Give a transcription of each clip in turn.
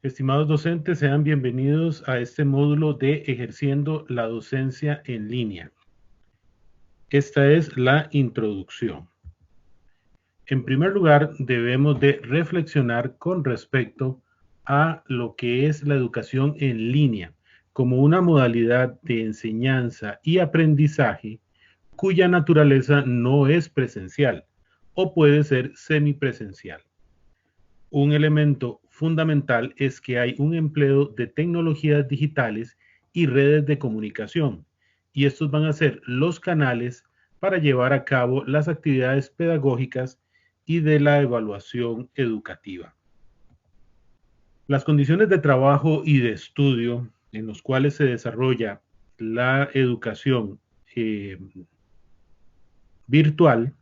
Estimados docentes, sean bienvenidos a este módulo de Ejerciendo la docencia en línea. Esta es la introducción. En primer lugar, debemos de reflexionar con respecto a lo que es la educación en línea como una modalidad de enseñanza y aprendizaje cuya naturaleza no es presencial o puede ser semipresencial. Un elemento fundamental es que hay un empleo de tecnologías digitales y redes de comunicación, y estos van a ser los canales para llevar a cabo las actividades pedagógicas y de la evaluación educativa. Las condiciones de trabajo y de estudio en los cuales se desarrolla la educación virtual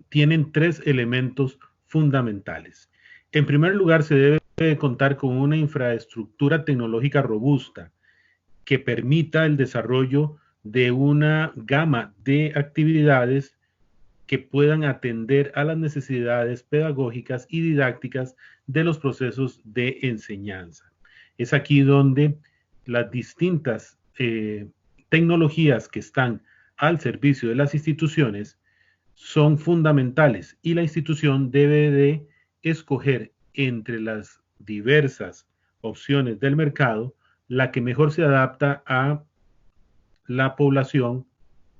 tienen tres elementos fundamentales. En primer lugar, se debe contar con una infraestructura tecnológica robusta que permita el desarrollo de una gama de actividades que puedan atender a las necesidades pedagógicas y didácticas de los procesos de enseñanza. Es aquí donde las distintas tecnologías que están al servicio de las instituciones son fundamentales y la institución debe de escoger entre las diversas opciones del mercado la que mejor se adapta a la población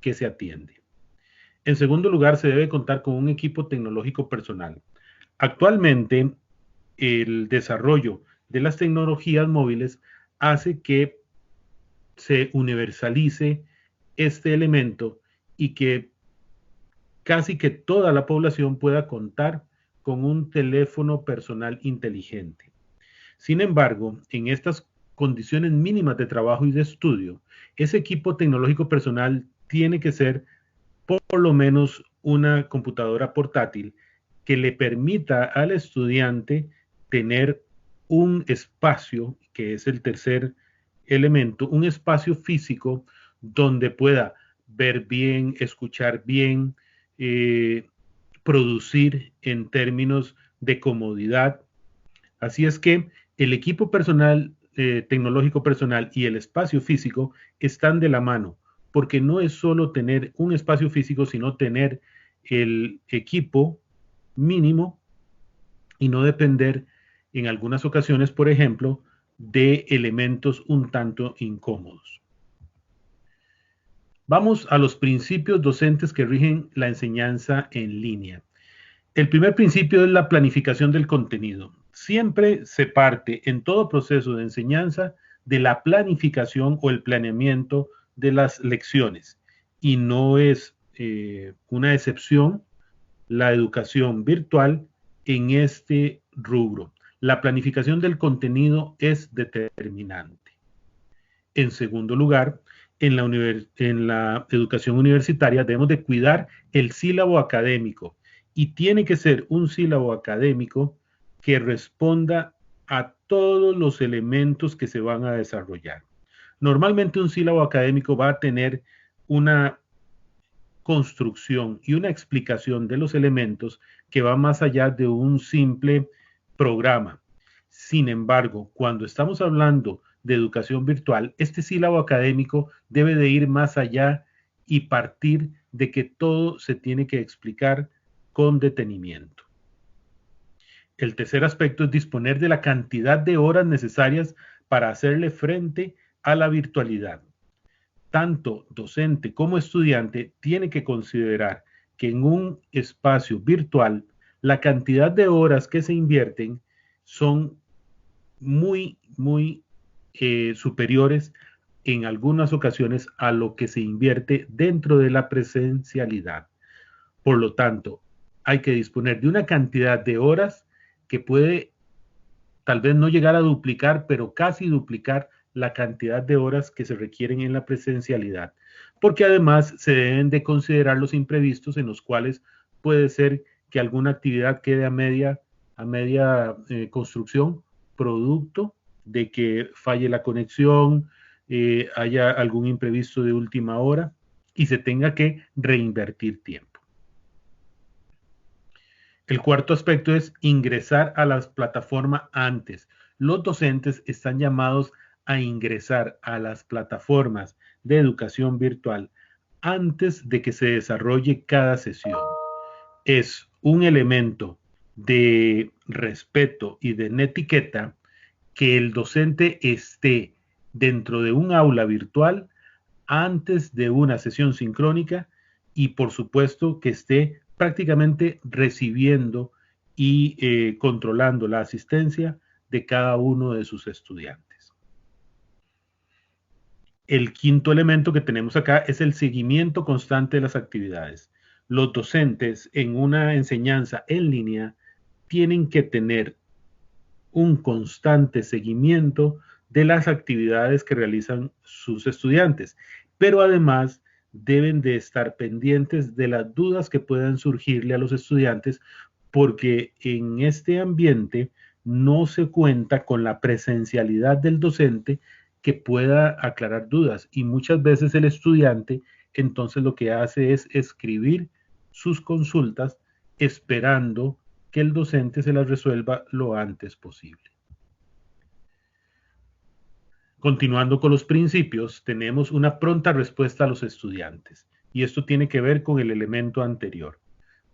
que se atiende. En segundo lugar, se debe contar con un equipo tecnológico personal. Actualmente, el desarrollo de las tecnologías móviles hace que se universalice este elemento y que casi que toda la población pueda contar con un teléfono personal inteligente. Sin embargo, en estas condiciones mínimas de trabajo y de estudio, ese equipo tecnológico personal tiene que ser por lo menos una computadora portátil que le permita al estudiante tener un espacio, que es el tercer elemento, un espacio físico donde pueda ver bien, escuchar bien, eh, producir en términos de comodidad. Así es que el equipo personal, tecnológico personal y el espacio físico están de la mano, porque no es solo tener un espacio físico, sino tener el equipo mínimo y no depender en algunas ocasiones, por ejemplo, de elementos un tanto incómodos. Vamos a los principios docentes que rigen la enseñanza en línea. El primer principio es la planificación del contenido. Siempre se parte en todo proceso de enseñanza de la planificación o el planeamiento de las lecciones. Y no es una excepción la educación virtual en este rubro. La planificación del contenido es determinante. En segundo lugar, en la educación universitaria debemos de cuidar el sílabo académico y tiene que ser un sílabo académico que responda a todos los elementos que se van a desarrollar. Normalmente un sílabo académico va a tener una construcción y una explicación de los elementos que va más allá de un simple programa. Sin embargo, cuando estamos hablando de educación virtual, este sílabo académico debe de ir más allá y partir de que todo se tiene que explicar con detenimiento. El tercer aspecto es disponer de la cantidad de horas necesarias para hacerle frente a la virtualidad. Tanto docente como estudiante tiene que considerar que en un espacio virtual la cantidad de horas que se invierten son muy superiores en algunas ocasiones a lo que se invierte dentro de la presencialidad. Por lo tanto, hay que disponer de una cantidad de horas que puede tal vez no llegar a duplicar, pero casi duplicar la cantidad de horas que se requieren en la presencialidad, porque además se deben de considerar los imprevistos en los cuales puede ser que alguna actividad quede a media construcción, producto de que falle la conexión, haya algún imprevisto de última hora y se tenga que reinvertir tiempo. El cuarto aspecto es ingresar a la plataforma antes. los docentes están llamados a ingresar a las plataformas de educación virtual antes de que se desarrolle cada sesión. Es un elemento de respeto y de netiqueta que el docente esté dentro de un aula virtual antes de una sesión sincrónica y por supuesto que esté prácticamente recibiendo y controlando la asistencia de cada uno de sus estudiantes. El quinto elemento que tenemos acá es el seguimiento constante de las actividades. Los docentes en una enseñanza en línea tienen que tener un constante seguimiento de las actividades que realizan sus estudiantes, pero además deben de estar pendientes de las dudas que puedan surgirle a los estudiantes, porque en este ambiente no se cuenta con la presencialidad del docente que pueda aclarar dudas, y muchas veces el estudiante entonces lo que hace es escribir sus consultas esperando que el docente se las resuelva lo antes posible. Continuando con los principios, tenemos una pronta respuesta a los estudiantes, y esto tiene que ver con el elemento anterior.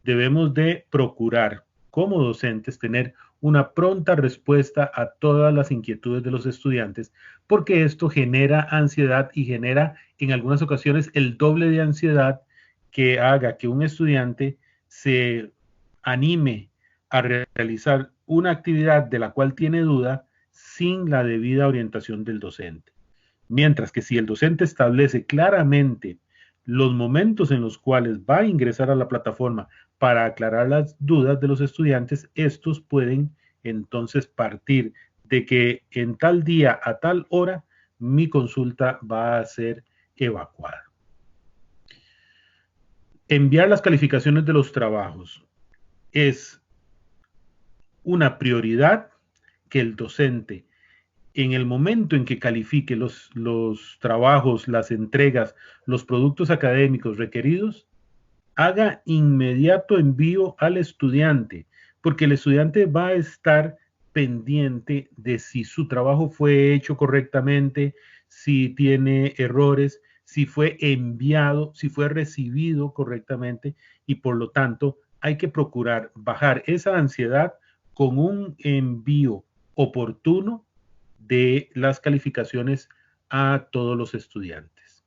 Debemos de procurar, como docentes, tener una pronta respuesta a todas las inquietudes de los estudiantes, porque esto genera ansiedad y genera en algunas ocasiones el doble de ansiedad que haga que un estudiante se anime a realizar una actividad de la cual tiene duda sin la debida orientación del docente. Mientras que si el docente establece claramente los momentos en los cuales va a ingresar a la plataforma para aclarar las dudas de los estudiantes, estos pueden entonces partir de que en tal día a tal hora mi consulta va a ser evacuada. Enviar las calificaciones de los trabajos es una prioridad que el docente, en el momento en que califique los trabajos, las entregas, los productos académicos requeridos, haga inmediato envío al estudiante, porque el estudiante va a estar pendiente de si su trabajo fue hecho correctamente, si tiene errores, si fue enviado, si fue recibido correctamente, y por lo tanto hay que procurar bajar esa ansiedad con un envío oportuno de las calificaciones a todos los estudiantes.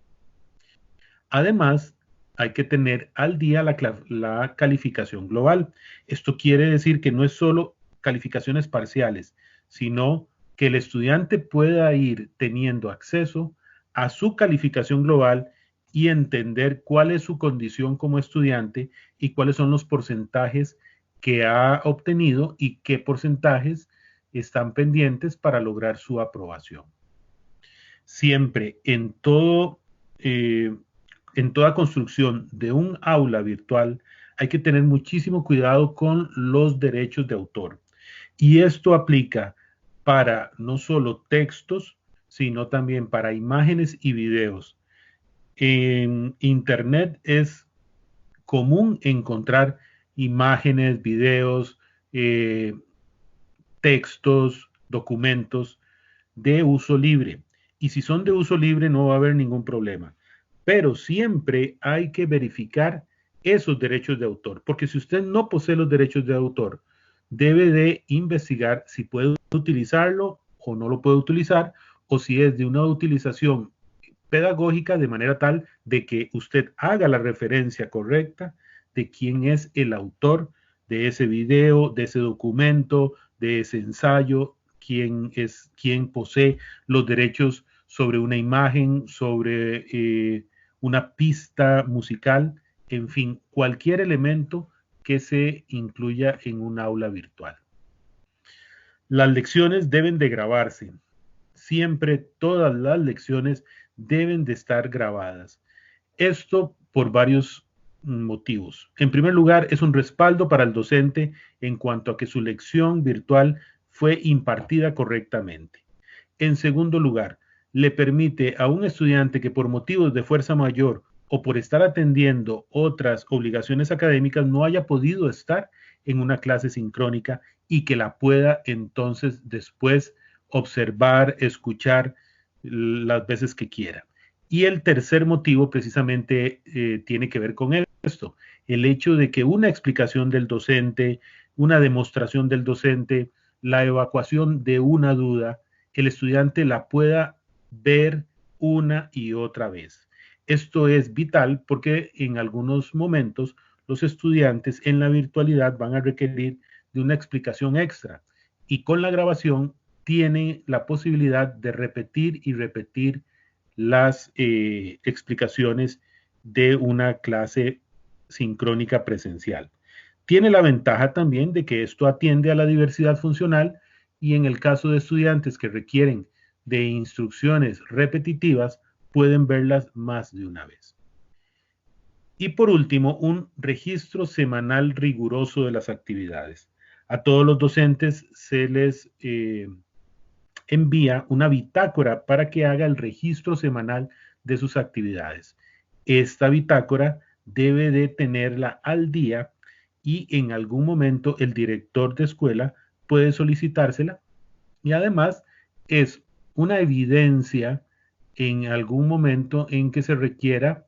Además, hay que tener al día la calificación global. Esto quiere decir que no es solo calificaciones parciales, sino que el estudiante pueda ir teniendo acceso a su calificación global y entender cuál es su condición como estudiante y cuáles son los porcentajes que ha obtenido y qué porcentajes están pendientes para lograr su aprobación. Siempre en toda construcción de un aula virtual hay que tener muchísimo cuidado con los derechos de autor. Y esto aplica para no solo textos, sino también para imágenes y videos. En Internet es común encontrar imágenes, videos, textos, documentos de uso libre. Y si son de uso libre no va a haber ningún problema. Pero siempre hay que verificar esos derechos de autor, porque si usted no posee los derechos de autor, debe de investigar si puede utilizarlo o no lo puede utilizar, o si es de una utilización pedagógica de manera tal de que usted haga la referencia correcta de quién es el autor de ese video, de ese documento, de ese ensayo, quién posee los derechos sobre una imagen, sobre una pista musical, en fin, cualquier elemento que se incluya en un aula virtual. Las lecciones deben de grabarse. Siempre todas las lecciones deben de estar grabadas. Esto por varios motivos. En primer lugar, es un respaldo para el docente en cuanto a que su lección virtual fue impartida correctamente. En segundo lugar, le permite a un estudiante que por motivos de fuerza mayor o por estar atendiendo otras obligaciones académicas no haya podido estar en una clase sincrónica y que la pueda entonces después observar, escuchar las veces que quiera. Y el tercer motivo precisamente tiene que ver con esto, el hecho de que una explicación del docente, una demostración del docente, la evacuación de una duda, el estudiante la pueda ver una y otra vez. Esto es vital porque en algunos momentos los estudiantes en la virtualidad van a requerir de una explicación extra y con la grabación tiene la posibilidad de repetir y repetir las explicaciones de una clase sincrónica presencial. Tiene la ventaja también de que esto atiende a la diversidad funcional y en el caso de estudiantes que requieren de instrucciones repetitivas, pueden verlas más de una vez. Y por último, un registro semanal riguroso de las actividades. A todos los docentes se les envía una bitácora para que haga el registro semanal de sus actividades. Esta bitácora debe de tenerla al día y en algún momento el director de escuela puede solicitársela y además es una evidencia en algún momento en que se requiera,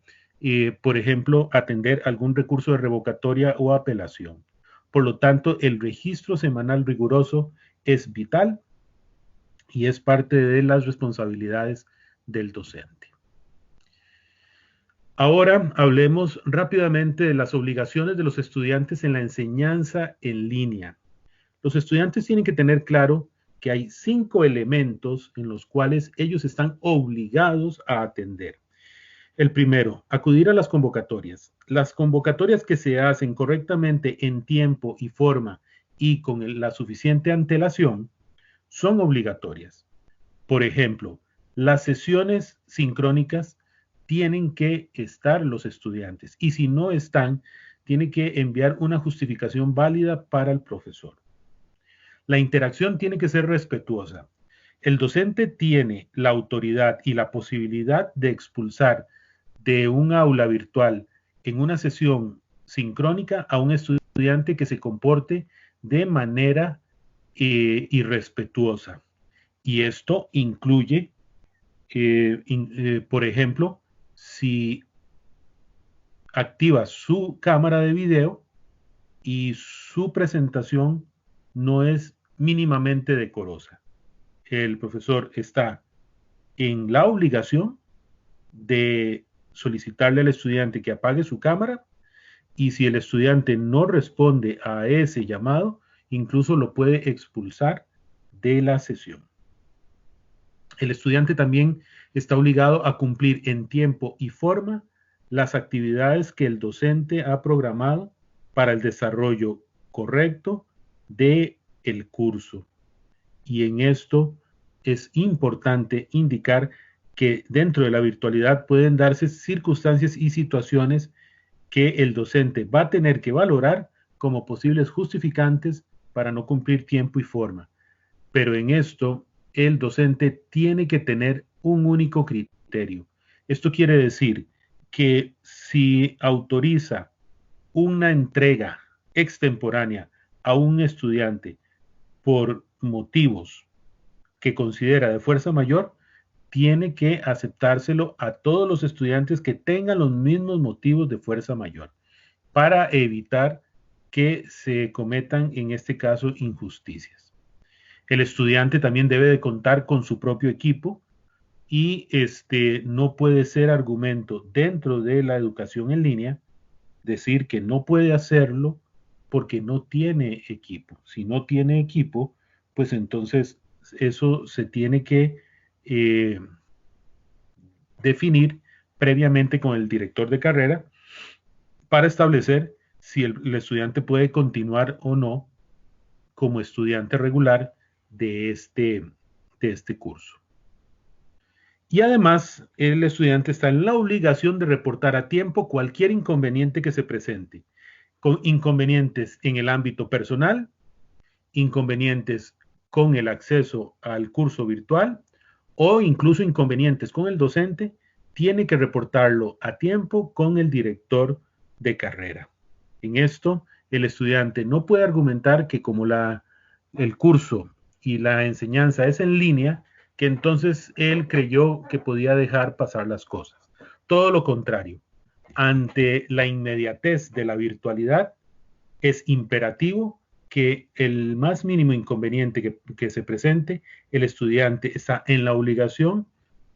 por ejemplo, atender algún recurso de revocatoria o apelación. Por lo tanto, el registro semanal riguroso es vital y es parte de las responsabilidades del docente. Ahora hablemos rápidamente de las obligaciones de los estudiantes en la enseñanza en línea. Los estudiantes tienen que tener claro que hay 5 elementos en los cuales ellos están obligados a atender. El primero, acudir a las convocatorias. Las convocatorias que se hacen correctamente en tiempo y forma y con la suficiente antelación son obligatorias. Por ejemplo, las sesiones sincrónicas tienen que estar los estudiantes y si no están, tiene que enviar una justificación válida para el profesor. La interacción tiene que ser respetuosa. El docente tiene la autoridad y la posibilidad de expulsar de un aula virtual en una sesión sincrónica a un estudiante que se comporte de manera irrespetuosa. Y esto incluye, por ejemplo, si activa su cámara de video y su presentación no es mínimamente decorosa. El profesor está en la obligación de solicitarle al estudiante que apague su cámara y si el estudiante no responde a ese llamado, incluso lo puede expulsar de la sesión. El estudiante también está obligado a cumplir en tiempo y forma las actividades que el docente ha programado para el desarrollo correcto del curso. Y en esto es importante indicar que dentro de la virtualidad pueden darse circunstancias y situaciones que el docente va a tener que valorar como posibles justificantes para no cumplir tiempo y forma. Pero en esto el docente tiene que tener un único criterio. Esto quiere decir que si autoriza una entrega extemporánea a un estudiante por motivos que considera de fuerza mayor, tiene que aceptárselo a todos los estudiantes que tengan los mismos motivos de fuerza mayor para evitar que se cometan, en este caso, injusticias. El estudiante también debe de contar con su propio equipo y no puede ser argumento dentro de la educación en línea decir que no puede hacerlo porque no tiene equipo. Si no tiene equipo, pues entonces eso se tiene que definir previamente con el director de carrera para establecer si el estudiante puede continuar o no como estudiante regular de este curso. Y además, el estudiante está en la obligación de reportar a tiempo cualquier inconveniente que se presente, con inconvenientes en el ámbito personal, inconvenientes con el acceso al curso virtual o incluso inconvenientes con el docente, tiene que reportarlo a tiempo con el director de carrera. En esto, el estudiante no puede argumentar que como el curso y la enseñanza es en línea, que entonces él creyó que podía dejar pasar las cosas. Todo lo contrario, ante la inmediatez de la virtualidad, es imperativo que el más mínimo inconveniente que se presente, el estudiante está en la obligación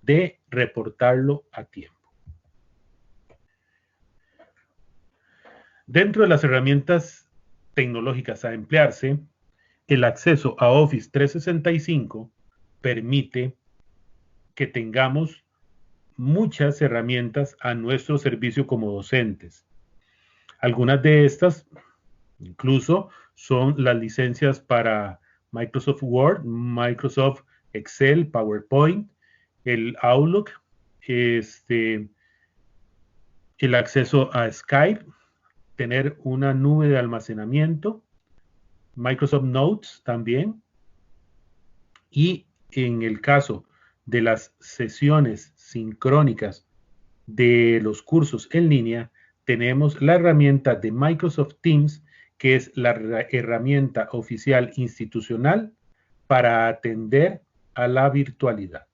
de reportarlo a tiempo. Dentro de las herramientas tecnológicas a emplearse, el acceso a Office 365 permite que tengamos muchas herramientas a nuestro servicio como docentes. Algunas de estas incluso son las licencias para Microsoft Word, Microsoft Excel, PowerPoint, el Outlook, el acceso a Skype, tener una nube de almacenamiento, Microsoft Notes también, y en el caso de las sesiones sincrónicas de los cursos en línea, tenemos la herramienta de Microsoft Teams, que es la herramienta oficial institucional para atender a la virtualidad.